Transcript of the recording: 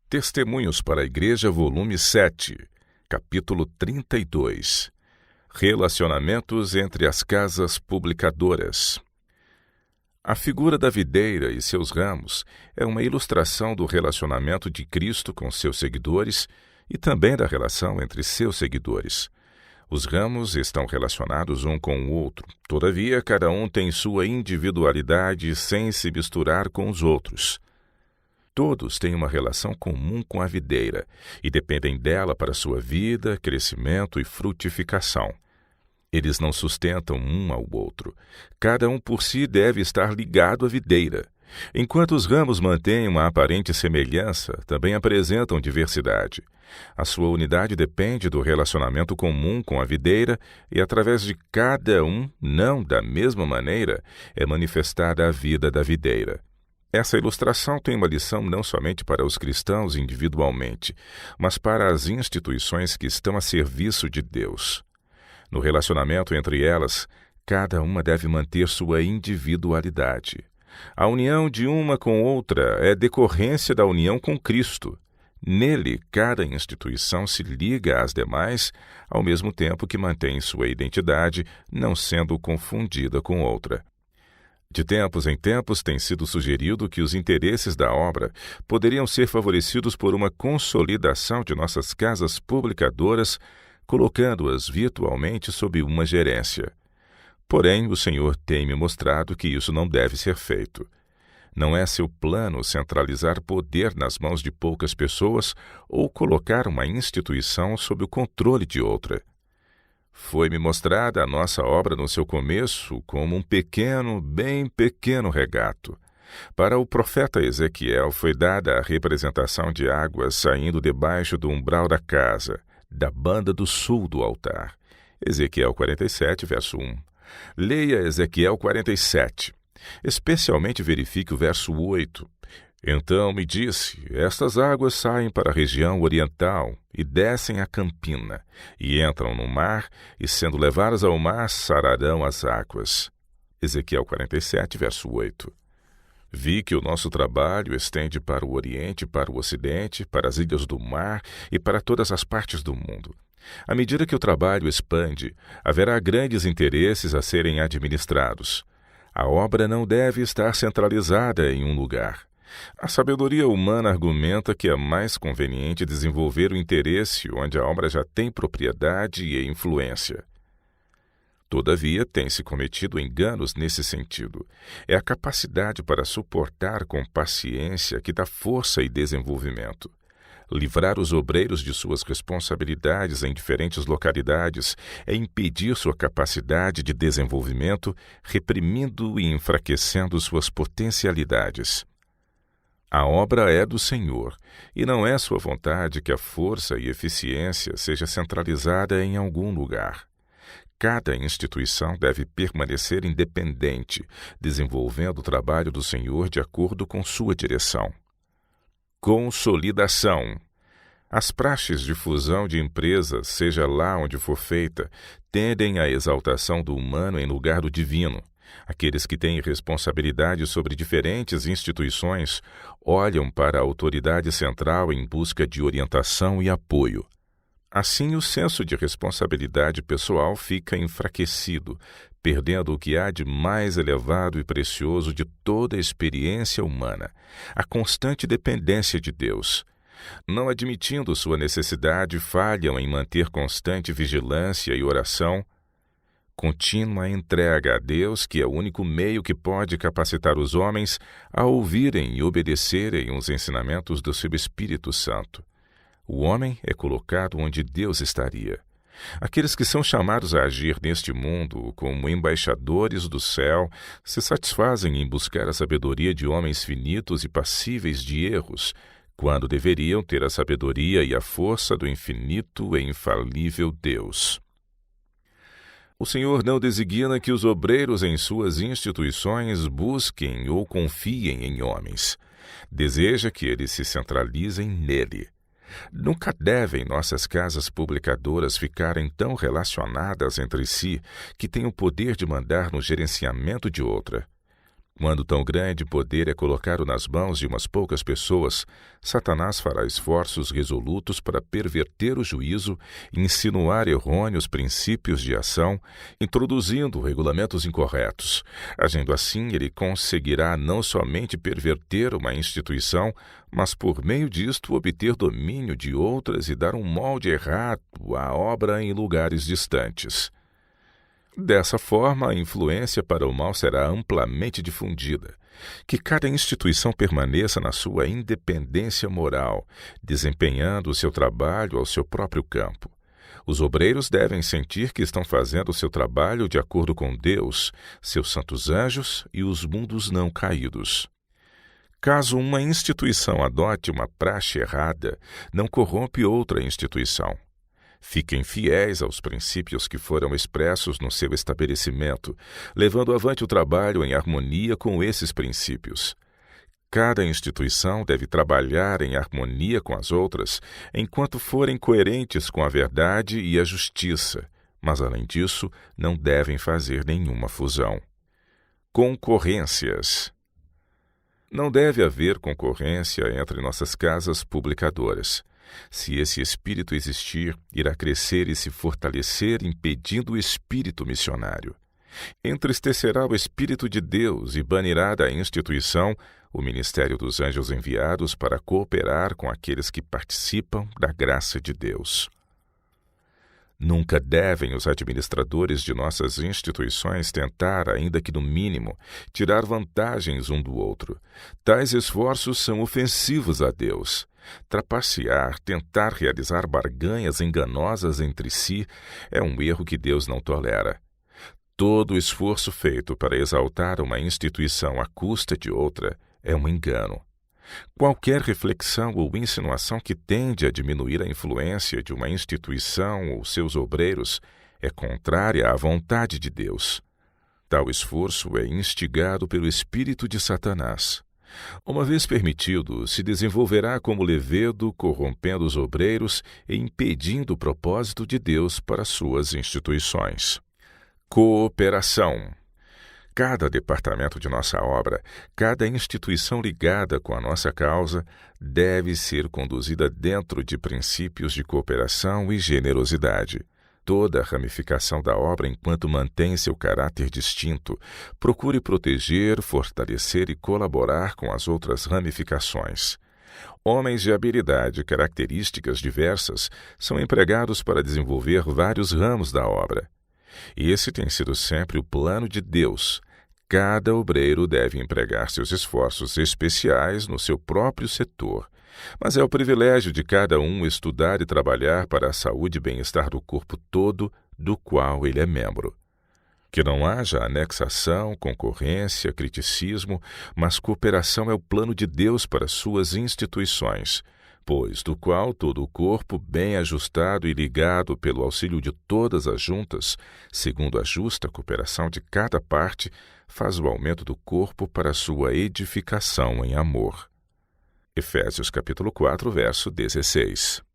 Testemunhos para a Igreja, volume 7, capítulo 32. Relacionamentos entre as casas publicadoras. A figura da videira e seus ramos é uma ilustração do relacionamento de Cristo com seus seguidores e também da relação entre seus seguidores. Os ramos estão relacionados um com o outro, todavia cada um tem sua individualidade sem se misturar com os outros. Todos têm uma relação comum com a videira e dependem dela para sua vida, crescimento e frutificação. Eles não sustentam um ao outro. Cada um por si deve estar ligado à videira. Enquanto os ramos mantêm uma aparente semelhança, também apresentam diversidade. A sua unidade depende do relacionamento comum com a videira e, através de cada um, não da mesma maneira, é manifestada a vida da videira. Essa ilustração tem uma lição não somente para os cristãos individualmente, mas para as instituições que estão a serviço de Deus. No relacionamento entre elas, cada uma deve manter sua individualidade. A união de uma com outra é decorrência da união com Cristo. Nele, cada instituição se liga às demais, ao mesmo tempo que mantém sua identidade, não sendo confundida com outra. De tempos em tempos tem sido sugerido que os interesses da obra poderiam ser favorecidos por uma consolidação de nossas casas publicadoras, colocando-as virtualmente sob uma gerência. Porém, o Senhor tem me mostrado que isso não deve ser feito. Não é seu plano centralizar poder nas mãos de poucas pessoas ou colocar uma instituição sob o controle de outra. Foi-me mostrada a nossa obra no seu começo como um pequeno, bem pequeno regato. Para o profeta Ezequiel foi dada a representação de águas saindo debaixo do umbral da casa, da banda do sul do altar. Ezequiel 47, verso 1. Leia Ezequiel 47. Especialmente verifique o verso 8. Então me disse, estas águas saem para a região oriental e descem a campina, e entram no mar, e sendo levadas ao mar, sararão as águas. Ezequiel 47, verso 8. Vi que o nosso trabalho estende para o Oriente, para o Ocidente, para as ilhas do mar e para todas as partes do mundo. À medida que o trabalho expande, haverá grandes interesses a serem administrados. A obra não deve estar centralizada em um lugar. A sabedoria humana argumenta que é mais conveniente desenvolver o interesse onde a obra já tem propriedade e influência. Todavia, tem-se cometido enganos nesse sentido. É a capacidade para suportar com paciência que dá força e desenvolvimento. Livrar os obreiros de suas responsabilidades em diferentes localidades é impedir sua capacidade de desenvolvimento, reprimindo e enfraquecendo suas potencialidades. A obra é do Senhor, e não é sua vontade que a força e eficiência seja centralizada em algum lugar. Cada instituição deve permanecer independente, desenvolvendo o trabalho do Senhor de acordo com sua direção. Consolidação. As praxes de fusão de empresas, seja lá onde for feita, tendem à exaltação do humano em lugar do divino. Aqueles que têm responsabilidade sobre diferentes instituições olham para a autoridade central em busca de orientação e apoio. Assim, o senso de responsabilidade pessoal fica enfraquecido, perdendo o que há de mais elevado e precioso de toda a experiência humana, a constante dependência de Deus. Não admitindo sua necessidade, falham em manter constante vigilância e oração, contínua entrega a Deus, que é o único meio que pode capacitar os homens a ouvirem e obedecerem os ensinamentos do seu Espírito Santo. O homem é colocado onde Deus estaria. Aqueles que são chamados a agir neste mundo como embaixadores do céu se satisfazem em buscar a sabedoria de homens finitos e passíveis de erros, quando deveriam ter a sabedoria e a força do infinito e infalível Deus. O Senhor não designa que os obreiros em suas instituições busquem ou confiem em homens. Deseja que eles se centralizem nele. Nunca devem nossas casas publicadoras ficarem tão relacionadas entre si que tenham o poder de mandar no gerenciamento de outra. Quando tão grande poder é colocado nas mãos de umas poucas pessoas, Satanás fará esforços resolutos para perverter o juízo e insinuar errôneos princípios de ação, introduzindo regulamentos incorretos. Agindo assim, ele conseguirá não somente perverter uma instituição, mas por meio disto obter domínio de outras e dar um molde errado à obra em lugares distantes. Dessa forma, a influência para o mal será amplamente difundida. Que cada instituição permaneça na sua independência moral, desempenhando o seu trabalho ao seu próprio campo. Os obreiros devem sentir que estão fazendo o seu trabalho de acordo com Deus, seus santos anjos e os mundos não caídos. Caso uma instituição adote uma praxe errada, não corrompe outra instituição. Fiquem fiéis aos princípios que foram expressos no seu estabelecimento, levando avante o trabalho em harmonia com esses princípios. Cada instituição deve trabalhar em harmonia com as outras, enquanto forem coerentes com a verdade e a justiça, mas, além disso, não devem fazer nenhuma fusão. Concorrências. Não deve haver concorrência entre nossas casas publicadoras. Se esse espírito existir, irá crescer e se fortalecer, impedindo o espírito missionário. Entristecerá o Espírito de Deus e banirá da instituição o ministério dos anjos enviados para cooperar com aqueles que participam da graça de Deus. Nunca devem os administradores de nossas instituições tentar, ainda que no mínimo, tirar vantagens um do outro. Tais esforços são ofensivos a Deus. Trapacear, tentar realizar barganhas enganosas entre si é um erro que Deus não tolera. Todo esforço feito para exaltar uma instituição à custa de outra é um engano. Qualquer reflexão ou insinuação que tende a diminuir a influência de uma instituição ou seus obreiros é contrária à vontade de Deus. Tal esforço é instigado pelo espírito de Satanás. Uma vez permitido, se desenvolverá como levedo, corrompendo os obreiros e impedindo o propósito de Deus para suas instituições. Cooperação. Cada departamento de nossa obra, cada instituição ligada com a nossa causa, deve ser conduzida dentro de princípios de cooperação e generosidade. Toda a ramificação da obra, enquanto mantém seu caráter distinto, procure proteger, fortalecer e colaborar com as outras ramificações. Homens de habilidade e características diversas são empregados para desenvolver vários ramos da obra. Esse tem sido sempre o plano de Deus. Cada obreiro deve empregar seus esforços especiais no seu próprio setor, mas é o privilégio de cada um estudar e trabalhar para a saúde e bem-estar do corpo todo, do qual ele é membro. Que não haja anexação, concorrência, criticismo, mas cooperação é o plano de Deus para suas instituições, pois do qual todo o corpo, bem ajustado e ligado pelo auxílio de todas as juntas, segundo a justa cooperação de cada parte, faz o aumento do corpo para sua edificação em amor. Efésios capítulo 4, verso 16.